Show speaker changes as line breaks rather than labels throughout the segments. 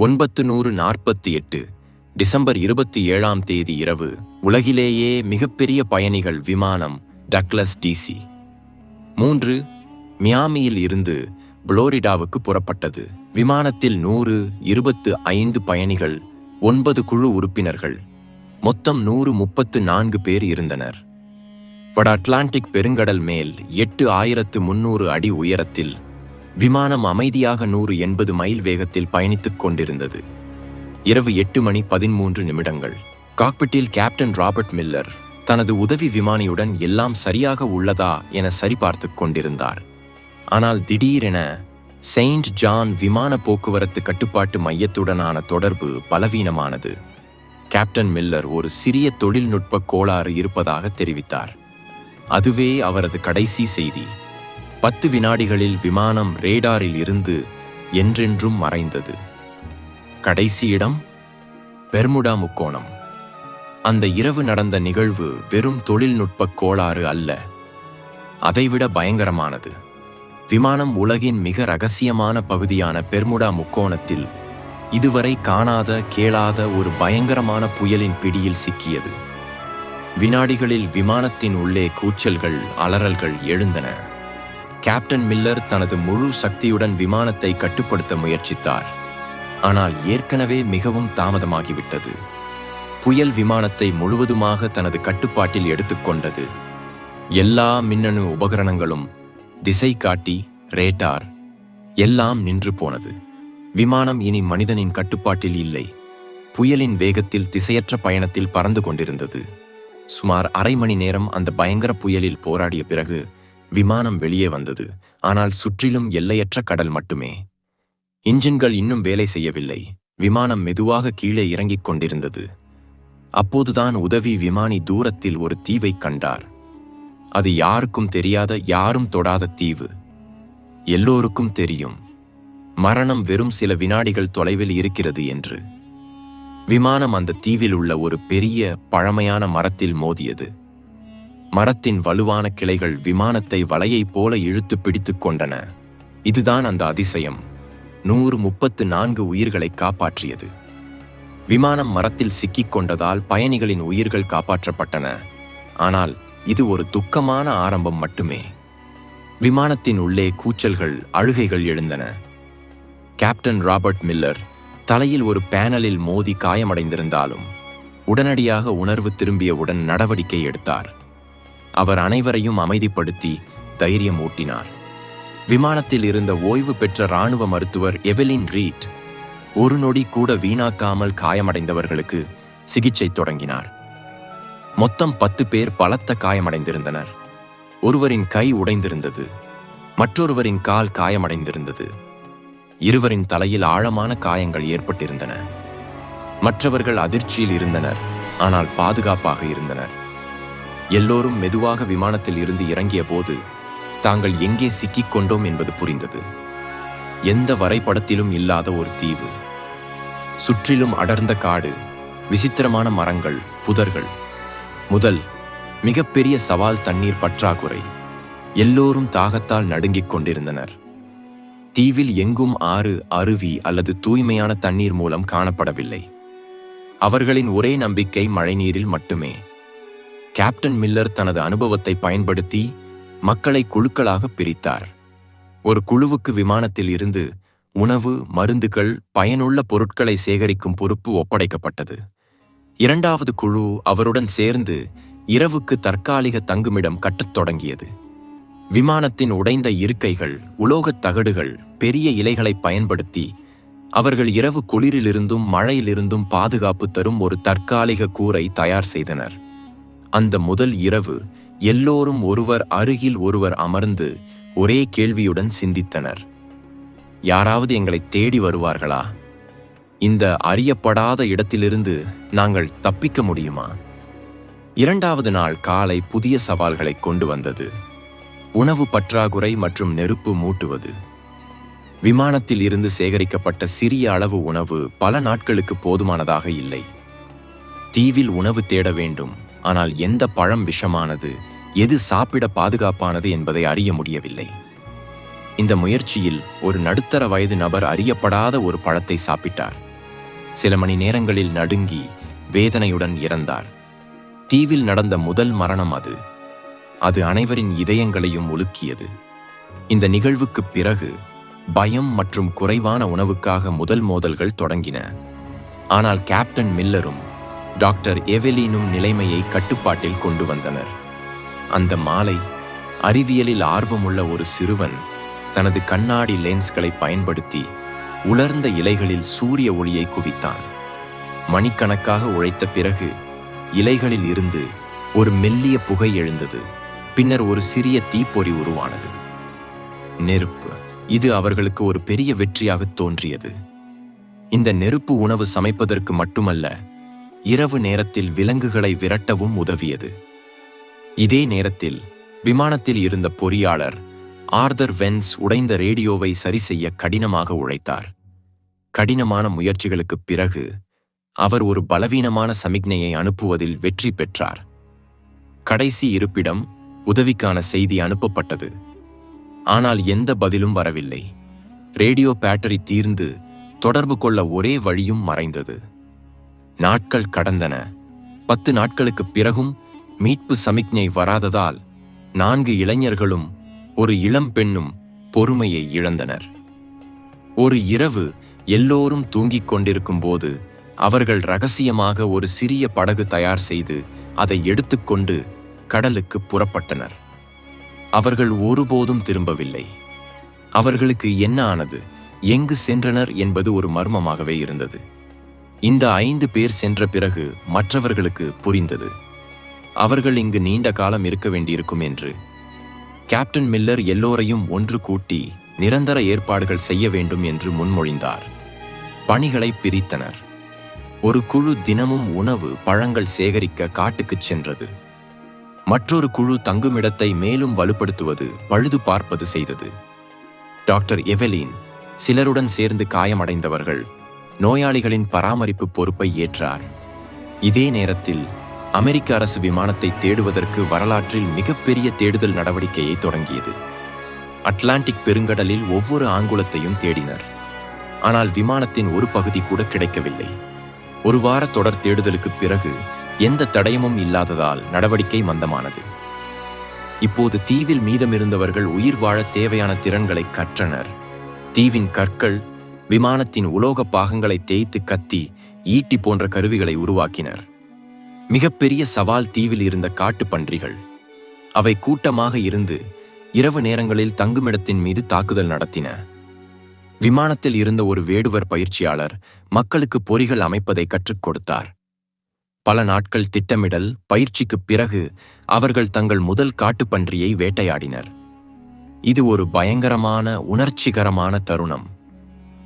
1948 December 27ஆம் தேதி இரவு உலகிலேயே மிகப்பெரிய பயணிகள் விமானம் டக்ளஸ் DC 3 மியாமியில் இருந்து புளோரிடாவுக்கு புறப்பட்டது. விமானத்தில் 125 பயணிகள், 9 குழு உறுப்பினர்கள், மொத்தம் 134 பேர் இருந்தனர். வட அட்லாண்டிக் பெருங்கடல் மேல் 8300 அடி உயரத்தில் விமானம் அமைதியாக 180 மைல் வேகத்தில் பயணித்துக் கொண்டிருந்தது. இரவு 8:13 காக்பிட்டில் கேப்டன் ராபர்ட் மில்லர் தனது உதவி விமானியுடன் எல்லாம் சரியாக உள்ளதா என சரிபார்த்துக் கொண்டிருந்தார். ஆனால் திடீரென செயின்ட் ஜான் விமான போக்குவரத்து கட்டுப்பாட்டு மையத்துடனான தொடர்பு பலவீனமானது. கேப்டன் மில்லர் ஒரு சிறிய தொழில்நுட்ப கோளாறு இருப்பதாக தெரிவித்தார். அதுவே அவரது கடைசி செய்தி. 10 வினாடிகளில் விமானம் ரேடாரில் இருந்து என்றென்றும் மறைந்தது. கடைசி இடம் பெர்முடா முக்கோணம். அந்த இரவு நடந்த நிகழ்வு வெறும் தொழில்நுட்ப கோளாறு அல்ல, அதைவிட பயங்கரமானது. விமானம் உலகின் மிக இரகசியமான பகுதியான பெர்முடா முக்கோணத்தில் இதுவரை காணாத கேளாத ஒரு பயங்கரமான புயலின் பிடியில் சிக்கியது. வினாடிகளில் விமானத்தின் உள்ளே கூச்சல்கள், அலறல்கள் எழுந்தன. கேப்டன் மில்லர் தனது முழு சக்தியுடன் விமானத்தை கட்டுப்படுத்த முயற்சித்தார். ஆனால் ஏற்கனவே மிகவும் தாமதமாகிவிட்டது. புயல் விமானத்தை முழுவதுமாக தனது கட்டுப்பாட்டில் எடுத்துக்கொண்டது. எல்லா மின்னணு உபகரணங்களும், திசை காட்டி, ரேடார் எல்லாம் நின்று போனது. விமானம் இனி மனிதனின் கட்டுப்பாட்டில் இல்லை. புயலின் வேகத்தில் திசையற்ற பயணத்தில் பறந்து கொண்டிருந்தது. சுமார் அரை மணி நேரம் அந்த பயங்கர புயலில் போராடிய பிறகு விமானம் வெளியே வந்தது. ஆனால் சுற்றிலும் எல்லையற்ற கடல் மட்டுமே. இன்ஜின்கள் இன்னும் வேலை செய்யவில்லை. விமானம் மெதுவாக கீழே இறங்கிக் கொண்டிருந்தது. அப்போதுதான் உதவி விமானி தூரத்தில் ஒரு தீவைக் கண்டார். அது யாருக்கும் தெரியாத, யாரும் தொடாத தீவு. எல்லோருக்கும் தெரியும், மரணம் வெறும் சில வினாடிகள் தொலைவில் இருக்கிறது என்று. விமானம் அந்த தீவில் உள்ள ஒரு பெரிய பழமையான மரத்தில் மோதியது. மரத்தின் வலுவான கிளைகள் விமானத்தை வலையைப் போல இழுத்து பிடித்துக் கொண்டன. இதுதான் அந்த அதிசயம். 134 உயிர்களை காப்பாற்றியது. விமானம் மரத்தில் சிக்கிக் கொண்டதால் பயணிகளின் உயிர்கள் காப்பாற்றப்பட்டன. ஆனால் இது ஒரு துக்கமான ஆரம்பம் மட்டுமே. விமானத்தின் உள்ளே கூச்சல்கள், அழுகைகள் எழுந்தன. கேப்டன் ராபர்ட் மில்லர் தலையில் ஒரு பேனலில் மோதி காயமடைந்திருந்தாலும் உடனடியாக உணர்வு திரும்பியவுடன் நடவடிக்கை எடுத்தார். அவர் அனைவரையும் அமைதிப்படுத்தி தைரியம் ஊட்டினார். விமானத்தில் இருந்த ஓய்வு பெற்ற இராணுவ மருத்துவர் எவெலின் ரீட் ஒரு நொடி கூட வீணாக்காமல் காயமடைந்தவர்களுக்கு சிகிச்சை தொடங்கினார். மொத்தம் 10 பேர் பலத்த காயமடைந்திருந்தனர். ஒருவரின் கை உடைந்திருந்தது, மற்றொருவரின் கால் காயமடைந்திருந்தது. இருவரின் தலையில் ஆழமான காயங்கள் ஏற்பட்டிருந்தன. மற்றவர்கள் அதிர்ச்சியில் இருந்தனர், ஆனால் பாதுகாப்பாக இருந்தனர். எல்லோரும் மெதுவாக விமானத்தில் இருந்து இறங்கிய போது தாங்கள் எங்கே சிக்கிக் கொண்டோம் என்பது புரிந்தது. எந்த வரைபடத்திலும் இல்லாத ஒரு தீவு. சுற்றிலும் அடர்ந்த காடு, விசித்திரமான மரங்கள், புதர்கள். முதல் மிகப்பெரிய சவால் தண்ணீர் பற்றாக்குறை. எல்லோரும் தாகத்தால் நடுங்கிக் கொண்டிருந்தனர். தீவில் எங்கும் ஆறு, அருவி அல்லது தூய்மையான தண்ணீர் மூலம் காணப்படவில்லை. அவர்களின் ஒரே நம்பிக்கை மழைநீரில் மட்டுமே. கேப்டன் மில்லர் தனது அனுபவத்தை பயன்படுத்தி மக்களை குழுக்களாக பிரித்தார். ஒரு குழுவுக்கு விமானத்தில் இருந்து உணவு, மருந்துகள், பயனுள்ள பொருட்களை சேகரிக்கும் பொறுப்பு ஒப்படைக்கப்பட்டது. இரண்டாவது குழு அவருடன் சேர்ந்து இரவுக்கு தற்காலிக தங்குமிடம் கட்டத் தொடங்கியது. விமானத்தின் உடைந்த இருக்கைகள், உலோகத் தகடுகள், பெரிய இலைகளை பயன்படுத்தி அவர்கள் இரவு குளிரிலிருந்தும் மழையிலிருந்தும் பாதுகாப்பு தரும் ஒரு தற்காலிக கூரை தயார் செய்தனர். அந்த முதல் இரவு எல்லோரும் ஒருவர் அருகில் ஒருவர் அமர்ந்து ஒரே கேள்வியுடன் சிந்தித்தனர். யாராவது எங்களை தேடி வருவார்களா? இந்த அறியப்படாத இடத்திலிருந்து நாங்கள் தப்பிக்க முடியுமா? இரண்டாவது நாள் காலை புதிய சவால்களை கொண்டு வந்தது. உணவு பற்றாக்குறை மற்றும் நெருப்பு மூட்டுவது. விமானத்தில் இருந்து சேகரிக்கப்பட்ட சிறிய அளவு உணவு பல நாட்களுக்கு போதுமானதாக இல்லை. தீவில் உணவு தேட வேண்டும். ஆனால் எந்த பழம் விஷமானது, எது சாப்பிட பாதுகாப்பானது என்பதை அறிய முடியவில்லை. இந்த முயற்சியில் ஒரு நடுத்தர வயது நபர் அறியப்படாத ஒரு பழத்தை சாப்பிட்டார். சில மணி நேரங்களில் நடுங்கி வேதனையுடன் இறந்தார். தீவில் நடந்த முதல் மரணம் அது. அது அனைவரின் இதயங்களையும் உலுக்கியது. இந்த நிகழ்வுக்குப் பிறகு பயம் மற்றும் குறைவான உணவுக்காக முதல் மோதல்கள் தொடங்கின. ஆனால் கேப்டன் மில்லரும் டாக்டர் எவெலினும் நிலைமையை கட்டுப்பாட்டில் கொண்டு வந்தனர். அந்த மாலை அறிவியலில் ஆர்வமுள்ள ஒரு சிறுவன் தனது கண்ணாடி லென்ஸ்களை பயன்படுத்தி உலர்ந்த இலைகளில் சூரிய ஒளியை குவித்தான். மணிக்கணக்காக உழைத்த பிறகு இலைகளில் இருந்து ஒரு மெல்லிய புகை எழுந்தது. பின்னர் ஒரு சிறிய தீப்பொறி உருவானது. நெருப்பு. இது அவர்களுக்கு ஒரு பெரிய வெற்றியாக தோன்றியது. இந்த நெருப்பு உணவு சமைப்பதற்கு மட்டுமல்ல, இரவு நேரத்தில் விலங்குகளை விரட்டவும் உதவியது. இதே நேரத்தில் விமானத்தில் இருந்த பொறியாளர் ஆர்தர் வென்ஸ் உடைந்த ரேடியோவை சரி செய்ய கடினமாக உழைத்தார். கடினமான முயற்சிகளுக்குப் பிறகு அவர் ஒரு பலவீனமான சமிக்ஞையை அனுப்புவதில் வெற்றி பெற்றார். கடைசி இருப்பிடம் உதவிக்கான செய்தி அனுப்பப்பட்டது. ஆனால் எந்த பதிலும் வரவில்லை. ரேடியோ பேட்டரி தீர்ந்து தொடர்பு கொள்ள ஒரே வழியும் மறைந்தது. நாட்கள் கடந்தன. 10 நாட்களுக்குப் பிறகும் மீட்பு சமிக்ஞை வராததால் 4 இளைஞர்களும் ஒரு இளம் பெண்ணும் பொறுமையை இழந்தனர். ஒரு இரவு எல்லோரும் தூங்கிக் கொண்டிருக்கும் போது அவர்கள் ரகசியமாக ஒரு சிறிய படகு தயார் செய்து அதை எடுத்துக்கொண்டு கடலுக்கு புறப்பட்டனர். அவர்கள் ஒருபோதும் திரும்பவில்லை. அவர்களுக்கு என்ன ஆனது, எங்கு சென்றனர் என்பது ஒரு மர்மமாகவே இருந்தது. இந்த 5 பேர் சென்ற பிறகு மற்றவர்களுக்கு புரிந்தது. அவர்கள் இங்கு நீண்ட காலம் இருக்க வேண்டியிருக்கும் என்று. கேப்டன் மில்லர் எல்லோரையும் ஒன்று கூட்டி நிரந்தர ஏற்பாடுகள் செய்ய வேண்டும் என்று முன்மொழிந்தார். பணிகளை பிரித்தனர். ஒரு குழு தினமும் உணவு, பழங்கள் சேகரிக்க காட்டுக்குச் சென்றது. மற்றொரு குழு தங்குமிடத்தை மேலும் வலுப்படுத்துவது, பழுது பார்ப்பது செய்தது. டாக்டர் எவெலின் சிலருடன் சேர்ந்து காயமடைந்தவர்கள், நோயாளிகளின் பராமரிப்பு பொறுப்பை ஏற்றார். இதே நேரத்தில் அமெரிக்க அரசு விமானத்தை தேடுவதற்கு வரலாற்றில் மிகப்பெரிய தேடுதல் நடவடிக்கையை தொடங்கியது. அட்லாண்டிக் பெருங்கடலில் ஒவ்வொரு ஆங்குலத்தையும் தேடினர். ஆனால் விமானத்தின் ஒரு பகுதி கூட கிடைக்கவில்லை. ஒரு வார தொடர் தேடுதலுக்குப் பிறகு எந்த தடயமும் இல்லாததால் நடவடிக்கை மந்தமானது. இப்போது தீவில் மீதமிருந்தவர்கள் உயிர் வாழ தேவையான திறன்களை கற்றனர். தீவின் கற்கள் விமானத்தின் உலோக பாகங்களை தேய்த்து கத்தி, ஈட்டி போன்ற கருவிகளை உருவாக்கினர். மிகப்பெரிய சவால் தீவில் இருந்த காட்டுப்பன்றிகள். அவை கூட்டமாக இருந்து இரவு நேரங்களில் தங்குமிடத்தின் மீது தாக்குதல் நடத்தின. விமானத்தில் இருந்த ஒரு வேடுவர் பயிற்சியாளர் மக்களுக்கு பொறிகள் அமைப்பதை கற்றுக் கொடுத்தார். பல நாட்கள் திட்டமிடல், பயிற்சிக்குப் பிறகு அவர்கள் தங்கள் முதல் காட்டுப்பன்றியை வேட்டையாடினர். இது ஒரு பயங்கரமான, உணர்ச்சிகரமான தருணம்.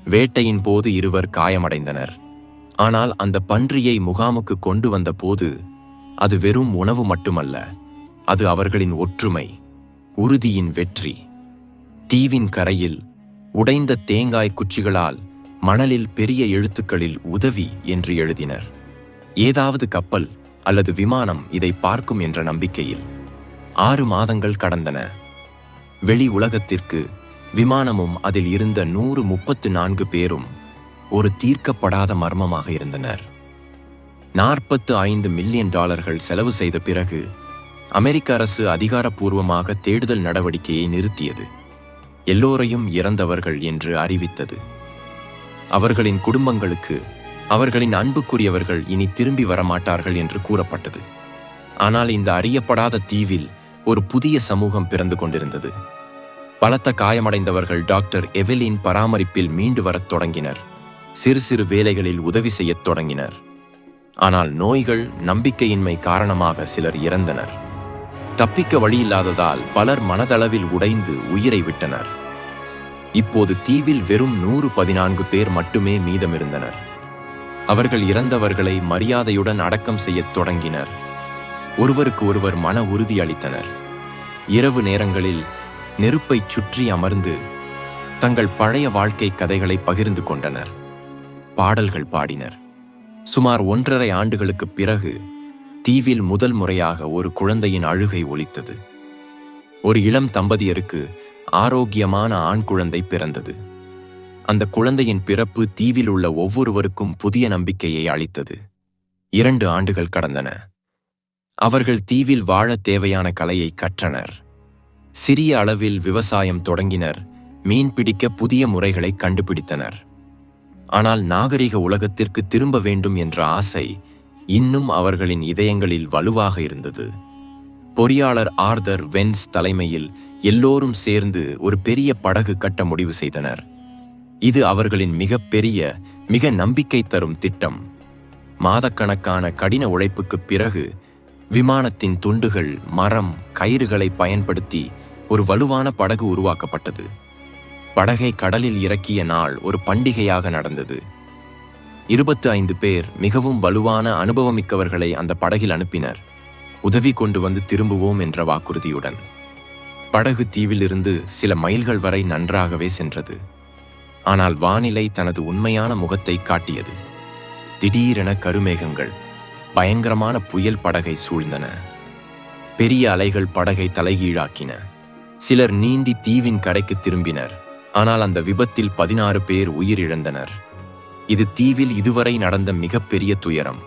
வேட்டையின் போது இருவர் காயமடைந்தனர். ஆனால் அந்த பன்றியை முகாமுக்கு கொண்டு வந்த போது அது வெறும் உணவு மட்டுமல்ல, அது அவர்களின் ஒற்றுமை, உறுதியின் வெற்றி. தீவின் கரையில் உடைந்த தேங்காய் குச்சிகளால் மணலில் பெரிய எழுத்துக்களில் உதவி என்று எழுதினர். ஏதாவது கப்பல் அல்லது விமானம் இதை பார்க்கும் என்ற நம்பிக்கையில். 6 மாதங்கள் கடந்தன. வெளி உலகத்திற்கு விமானமும் அதில் இருந்த 134 பேரும் ஒரு தீர்க்கப்படாத மர்மமாக இருந்தனர். $45 மில்லியன் செலவு செய்த பிறகு அமெரிக்க அரசு அதிகாரப்பூர்வமாக தேடுதல் நடவடிக்கையை நிறுத்தியது. எல்லோரையும் இறந்தவர்கள் என்று அறிவித்தது. அவர்களின் குடும்பங்களுக்கு அவர்களின் அன்புக்குரியவர்கள் இனி திரும்பி வரமாட்டார்கள் என்று கூறப்பட்டது. ஆனால் இந்த அறியப்படாத தீவில் ஒரு புதிய சமூகம் பிறந்து கொண்டிருந்தது. பலத்த காயமடைந்தவர்கள் டாக்டர் எவெலின் பராமரிப்பில் மீண்டு வரத் தொடங்கினர். சிறு சிறு வேலைகளில் உதவி செய்யத் தொடங்கினர். ஆனால் நோய்கள், நம்பிக்கையின்மை காரணமாக சிலர் இறந்தனர். தப்பிக்க வழியில்லாததால் பலர் மனதளவில் உடைந்து உயிரை விட்டனர். இப்போது தீவில் வெறும் 114 பேர் மட்டுமே மீதமிருந்தனர். அவர்கள் இறந்தவர்களை மரியாதையுடன் அடக்கம் செய்யத் தொடங்கினர். ஒருவருக்கு ஒருவர் மன உறுதி அளித்தனர். இரவு நேரங்களில் நெருப்பைச் சுற்றி அமர்ந்து தங்கள் பழைய வாழ்க்கை கதைகளை பகிர்ந்து கொண்டனர். பாடல்கள் பாடினர். சுமார் 1.5 ஆண்டுகளுக்குப் பிறகு தீவில் முதல் முறையாக ஒரு குழந்தையின் அழுகை ஒலித்தது. ஒரு இளம் தம்பதியருக்கு ஆரோக்கியமான ஆண் குழந்தை பிறந்தது. அந்த குழந்தையின் பிறப்பு தீவில் உள்ள ஒவ்வொருவருக்கும் புதிய நம்பிக்கையை அளித்தது. 2 ஆண்டுகள் கடந்தன. அவர்கள் தீவில் வாழ தேவையான கலையை கற்றனர். சிறிய அளவில் விவசாயம் தொடங்கினர். மீன்பிடிக்க புதிய முறைகளை கண்டுபிடித்தனர். ஆனால் நாகரிக உலகத்திற்கு திரும்ப வேண்டும் என்ற ஆசை இன்னும் அவர்களின் இதயங்களில் வலுவாக இருந்தது. பொறியாளர் ஆர்தர் வென்ஸ் தலைமையில் எல்லோரும் சேர்ந்து ஒரு பெரிய படகு கட்ட முடிவு செய்தனர். இது அவர்களின் மிக நம்பிக்கை தரும் திட்டம். மாதக்கணக்கான கடின உழைப்புக்குப் பிறகு விமானத்தின் துண்டுகள், மரம், கயிறுகளை பயன்படுத்தி ஒரு வலுவான படகு உருவாக்கப்பட்டது. படகை கடலில் இறக்கிய நாள் ஒரு பண்டிகையாக நடந்தது. 25 பேர் மிகவும் வலுவான அனுபவமிக்கவர்களை அந்த படகில் அனுப்பினர். உதவி கொண்டு வந்து திரும்புவோம் என்ற வாக்குறுதியுடன். படகு தீவிலிருந்து சில மைல்கள் வரை நன்றாகவே சென்றது. ஆனால் வானிலை தனது உண்மையான முகத்தை காட்டியது. திடீரென கருமேகங்கள், பயங்கரமான புயல் படகை சூழ்ந்தன. பெரிய அலைகள் படகை தலைகீழாக்கின. சிலர் நீந்தி தீவின் கரைக்கு திரும்பினர். ஆனால் அந்த விபத்தில் 16 பேர் உயிரிழந்தனர். இது தீவில் இதுவரை நடந்த மிகப்பெரிய துயரம்.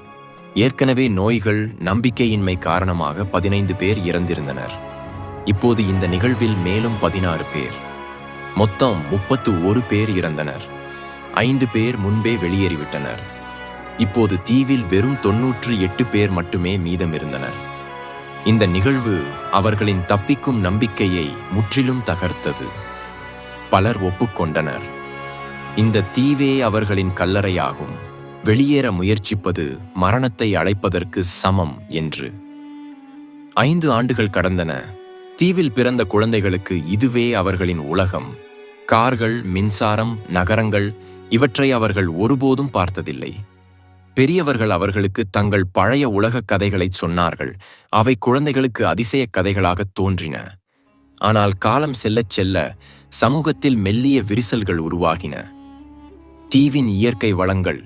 ஏற்கனவே நோய்கள், நம்பிக்கையின்மை காரணமாக 15 பேர் இறந்திருந்தனர். இப்போது இந்த நிகழ்வில் மேலும் 16 பேர். மொத்தம் 31 பேர் இறந்தனர். 5 பேர் முன்பே வெளியேறிவிட்டனர். இப்போது தீவில் வெறும் 98 பேர் மட்டுமே மீதமிருந்தனர். இந்த நிகழ்வு அவர்களின் தப்பிக்கும் நம்பிக்கையை முற்றிலும் தகர்த்தது. பலர் ஒப்புக்கொண்டனர். இந்த தீவே அவர்களின் கல்லறையாகும். வெளியேற முயற்சிப்பது மரணத்தை அழைப்பதற்கு சமம் என்று. 5 ஆண்டுகள் கடந்தன. தீவில் பிறந்த குழந்தைகளுக்கு இதுவே அவர்களின் உலகம். கார்கள், மின்சாரம், நகரங்கள், இவற்றை அவர்கள் ஒருபோதும் பார்த்ததில்லை. பெரியவர்கள் அவர்களுக்கு தங்கள் பழைய உலகக் கதைகளை சொன்னார்கள். அவை குழந்தைகளுக்கு அதிசயக் கதைகளாகத் தோன்றின. ஆனால் காலம் செல்லச் செல்ல சமூகத்தில் மெல்லிய விரிசல்கள் உருவாகின. தீவின் இயற்கை வளங்கள்,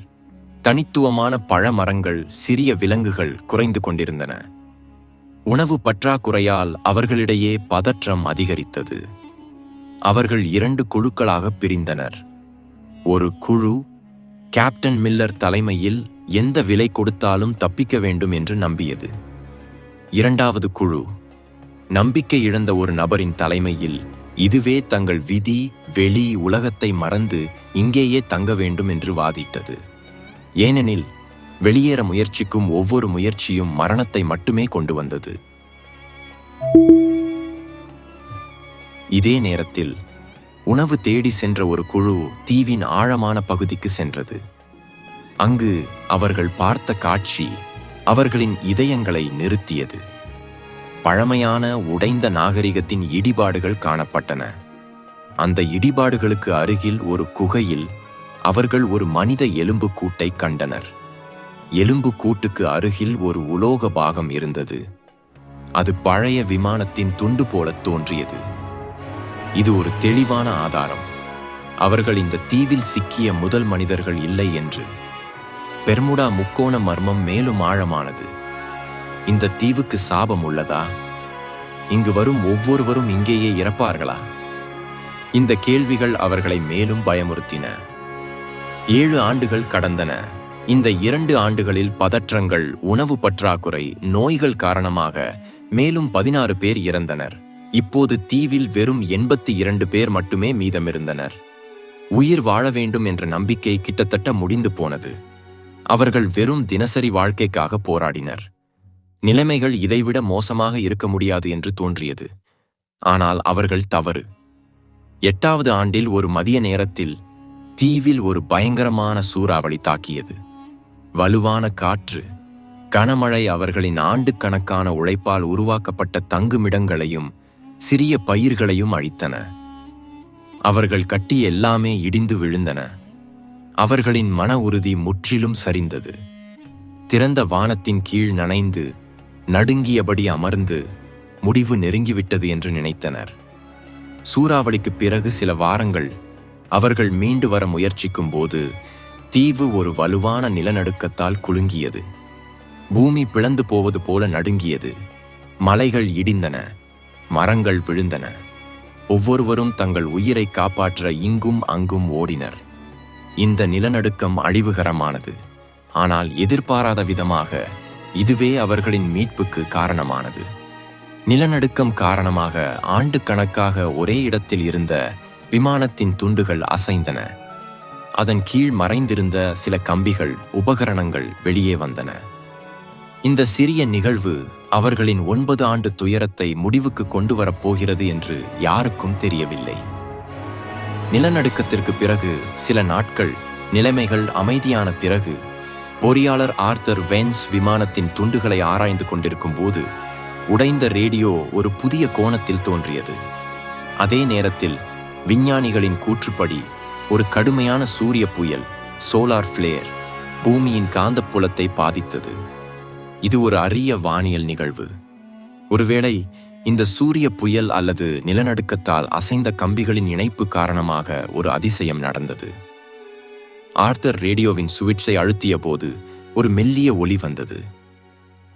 தனித்துவமான பழமரங்கள், சிறிய விலங்குகள் குறைந்து கொண்டிருந்தன. உணவு பற்றாக்குறையால் அவர்களிடையே பதற்றம் அதிகரித்தது. அவர்கள் 2 குழுக்களாக பிரிந்தனர். ஒரு குழு கேப்டன் மில்லர் தலைமையில் எந்த விலை கொடுத்தாலும் தப்பிக்க வேண்டும் என்று நம்பியது. 2வது குழு நம்பிக்கை இழந்த ஒரு நபரின் தலைமையில் இதுவே தங்கள் விதி, வெளி உலகத்தை மறந்து இங்கேயே தங்க வேண்டும் என்று வாதிட்டது. ஏனெனில் வெளியேற முயற்சிக்கும் ஒவ்வொரு முயற்சியும் மரணத்தை மட்டுமே கொண்டு வந்தது. இதே நேரத்தில் உணவு தேடி சென்ற ஒரு குழு தீவின் ஆழமான பகுதிக்கு சென்றது. அங்கு அவர்கள் பார்த்த காட்சி அவர்களின் இதயங்களை நிறுத்தியது. பழமையான உடைந்த நாகரிகத்தின் இடிபாடுகள் காணப்பட்டன. அந்த இடிபாடுகளுக்கு அருகில் ஒரு குகையில் அவர்கள் ஒரு மனித எலும்பு கூட்டை கண்டனர். எலும்பு கூட்டுக்கு அருகில் ஒரு உலோக பாகம் இருந்தது. அது பழைய விமானத்தின் துண்டு போல தோன்றியது. இது ஒரு தெளிவான ஆதாரம். அவர்கள் இந்த தீவில் சிக்கிய முதல் மனிதர்கள் இல்லை என்று. பெர்முடா முக்கோண மர்மம் மேலும் ஆழமானது. இந்த தீவுக்கு சாபம் உள்ளதா? இங்கு வரும் ஒவ்வொருவரும் இங்கேயே இறப்பார்களா? இந்த கேள்விகள் அவர்களை மேலும் பயமுறுத்தின. 7 ஆண்டுகள் கடந்தன. இந்த 2 ஆண்டுகளில் பதற்றங்கள், உணவு பற்றாக்குறை, நோய்கள் காரணமாக மேலும் 16 பேர் இறந்தனர். இப்போது தீவில் வெறும் 82 பேர் மட்டுமே மீதமிருந்தனர். உயிர் வாழ வேண்டும் என்ற நம்பிக்கை கிட்டத்தட்ட முடிந்து போனது. அவர்கள் வெறும் தினசரி வாழ்க்கைக்காக போராடினர். நிலைமைகள் இதைவிட மோசமாக இருக்க முடியாது என்று தோன்றியது. ஆனால் அவர்கள் தவறு. 8வது ஆண்டில் ஒரு மதிய நேரத்தில் தீவில் ஒரு பயங்கரமான சூறாவளி தாக்கியது. வலுவான காற்று, கனமழை அவர்களின் ஆண்டுக்கணக்கான உழைப்பால் உருவாக்கப்பட்ட தங்குமிடங்களையும் சிறிய பயிர்களையும் அழித்தன. அவர்கள் கட்டிய எல்லாமே இடிந்து விழுந்தன. அவர்களின் மன உறுதி முற்றிலும் சரிந்தது. திறந்த வானத்தின் கீழ் நனைந்து நடுங்கியபடி அமர்ந்து முடிவு நெருங்கிவிட்டது என்று நினைத்தனர். சூறாவளிக்குப் பிறகு சில வாரங்கள் அவர்கள் மீண்டு வர முயற்சிக்கும் போது தீவு ஒரு வலுவான நிலநடுக்கத்தால் குலுங்கியது. பூமி பிளந்து போவது போல நடுங்கியது. மலைகள் இடிந்தன, மரங்கள் விழுந்தன. ஒவ்வொருவரும் தங்கள் உயிரை காப்பாற்ற இங்கும் அங்கும் ஓடினர். இந்த நிலநடுக்கம் அழிவுகரமானது, ஆனால் எதிர்பாராத விதமாக இதுவே அவர்களின் மீட்புக்கு காரணமானது. நிலநடுக்கம் காரணமாக ஆண்டுக்கணக்காக ஒரே இடத்தில் இருந்த விமானத்தின் துண்டுகள் அசைந்தன. அதன் கீழ் மறைந்திருந்த சில கம்பிகள், உபகரணங்கள் வெளியே வந்தன. இந்த சிறிய நிகழ்வு அவர்களின் 9 ஆண்டு துயரத்தை முடிவுக்கு கொண்டு வரப்போகிறது என்று யாருக்கும் தெரியவில்லை. நிலநடுக்கத்திற்கு பிறகு சில நாட்கள் நிலைமைகள் அமைதியான பிறகு பொறியாளர் ஆர்தர் வென்ஸ் விமானத்தின் துண்டுகளை ஆராய்ந்து கொண்டிருக்கும் போது உடைந்த ரேடியோ ஒரு புதிய கோணத்தில் தோன்றியது. அதே நேரத்தில் விஞ்ஞானிகளின் கூற்றுப்படி ஒரு கடுமையான சூரிய புயல், சோலார் ஃப்ளேர், பூமியின் காந்தப்புலத்தை பாதித்தது. இது ஒரு அரிய வானியல் நிகழ்வு. ஒருவேளை இந்த சூரிய புயல் அல்லது நிலநடுக்கத்தால் அசைந்த கம்பிகளின் இணைப்பு காரணமாக ஒரு அதிசயம் நடந்தது. ஆர்தர் ரேடியோவின் சுவிட்சை அழுத்திய போது ஒரு மெல்லிய ஒலி வந்தது.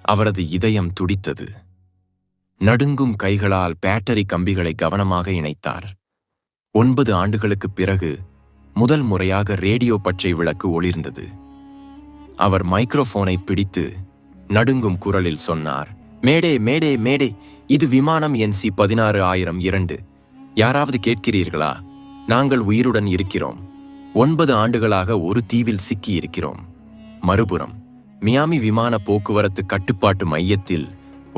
அவரது இதயம் துடித்தது. நடுங்கும் கைகளால் பேட்டரி கம்பிகளை கவனமாக இணைத்தார். 9 ஆண்டுகளுக்குப் பிறகு முதல் முறையாக ரேடியோ பச்சை விளக்கு ஒளிர்ந்தது. அவர் மைக்ரோஃபோனை பிடித்து நடுங்கும் குரலில் சொன்னார், மேடே மேடே மேடே, இது விமானம் NC 16002. யாராவது கேட்கிறீர்களா? நாங்கள் உயிருடன் இருக்கிறோம். 9 ஆண்டுகளாக ஒரு தீவில் சிக்கி இருக்கிறோம். மறுபுறம் மியாமி விமான போக்குவரத்து கட்டுப்பாட்டு மையத்தில்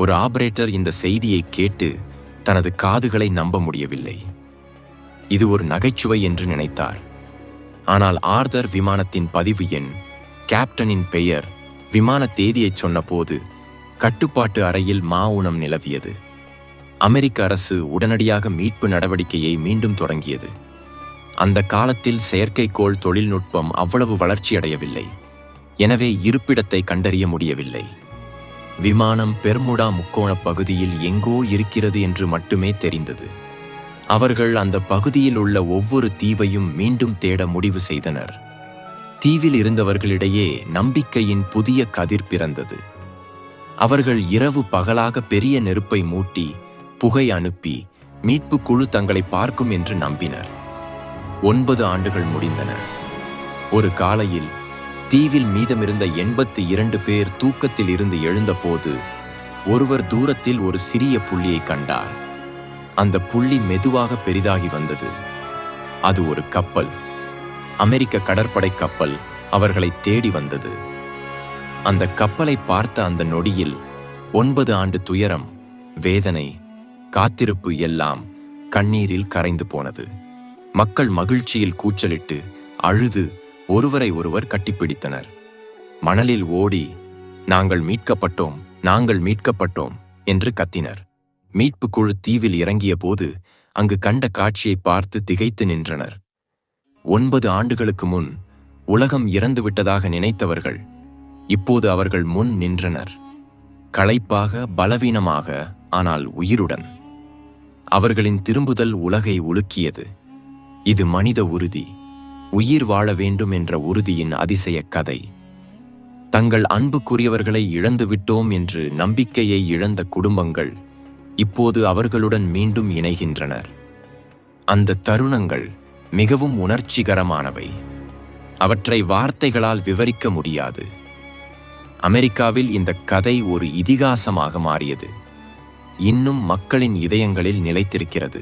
ஒரு ஆபரேட்டர் இந்த செய்தியை கேட்டு தனது காதுகளை நம்ப முடியவில்லை. இது ஒரு நகைச்சுவை என்று நினைத்தார். ஆனால் ஆர்தர் விமானத்தின் பதிவு எண், கேப்டனின் பெயர், விமான தேதியை சொன்னபோது கட்டுப்பாட்டு அறையில் மௌனம் நிலவியது. அமெரிக்க அரசு உடனடியாக மீட்பு நடவடிக்கையை மீண்டும் தொடங்கியது. அந்த காலத்தில் செயற்கைக்கோள் தொழில்நுட்பம் அவ்வளவு வளர்ச்சியடையவில்லை. எனவே இருப்பிடத்தை கண்டறிய முடியவில்லை. விமானம் பெர்முடா முக்கோண பகுதியில் எங்கோ இருக்கிறது என்று மட்டுமே தெரிந்தது. அவர்கள் அந்த பகுதியில் உள்ள ஒவ்வொரு தீவையும் மீண்டும் தேட முடிவு செய்தனர். தீவில் இருந்தவர்களிடையே நம்பிக்கையின் புதிய கதிர் பிறந்தது. அவர்கள் இரவு பகலாக பெரிய நெருப்பை மூட்டி புகை அனுப்பி மீட்பு குழு தங்களை பார்க்கும் என்று நம்பினர். 9 ஆண்டுகள் முடிந்தன. ஒரு காலையில் தீவில் மீதமிருந்த 82 பேர் தூக்கத்தில் இருந்து எழுந்தபோது ஒருவர் தூரத்தில் ஒரு சிறிய புள்ளியை கண்டார். அந்த புள்ளி மெதுவாக பெரிதாகி வந்தது. அது ஒரு கப்பல். அமெரிக்க கடற்படை கப்பல் அவர்களை தேடி வந்தது. அந்த கப்பலை பார்த்த அந்த நொடியில் 9 ஆண்டு துயரம், வேதனை, காத்திருப்பு எல்லாம் கண்ணீரில் கரைந்து போனது. மக்கள் மகிழ்ச்சியில் கூச்சலிட்டு அழுது ஒருவரை ஒருவர் கட்டிப்பிடித்தனர். மணலில் ஓடி நாங்கள் மீட்கப்பட்டோம், நாங்கள் மீட்கப்பட்டோம் என்று கத்தினர். மீட்பு குழு தீவில் இறங்கிய போது அங்கு கண்ட காட்சியை பார்த்து திகைத்து நின்றனர். 9 ஆண்டுகளுக்கு முன் உலகம் இறந்துவிட்டதாக நினைத்தவர்கள் இப்போது அவர்கள் முன் நின்றனர். களைப்பாக, பலவீனமாக, ஆனால் உயிருடன். அவர்களின் திரும்புதல் உலகை உலுக்கியது. இது மனித உறுதி, உயிர் வாழ வேண்டும் என்ற உறுதியின் அதிசய கதை. தங்கள் அன்புக்குரியவர்களை இழந்துவிட்டோம் என்று நம்பிக்கையை இழந்த குடும்பங்கள் இப்போது அவர்களுடன் மீண்டும் இணைகின்றனர். அந்த தருணங்கள் மிகவும் உணர்ச்சிகரமானவை. அவற்றை வார்த்தைகளால் விவரிக்க முடியாது. அமெரிக்காவில் இந்த கதை ஒரு இதிகாசமாக மாறியது. இன்னும் மக்களின் இதயங்களில் நிலைத்திருக்கிறது.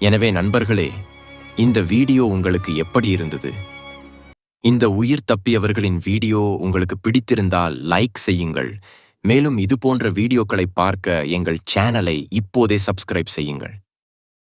எனவே நண்பர்களே, இந்த வீடியோ உங்களுக்கு எப்படி இருந்தது? இந்த உயிர் தப்பியவர்களின் வீடியோ உங்களுக்கு பிடித்திருந்தால் லைக் செய்யுங்கள். மேலும் இதுபோன்ற வீடியோக்களை பார்க்க எங்கள் சேனலை இப்போதே சப்ஸ்கிரைப் செய்யுங்கள்.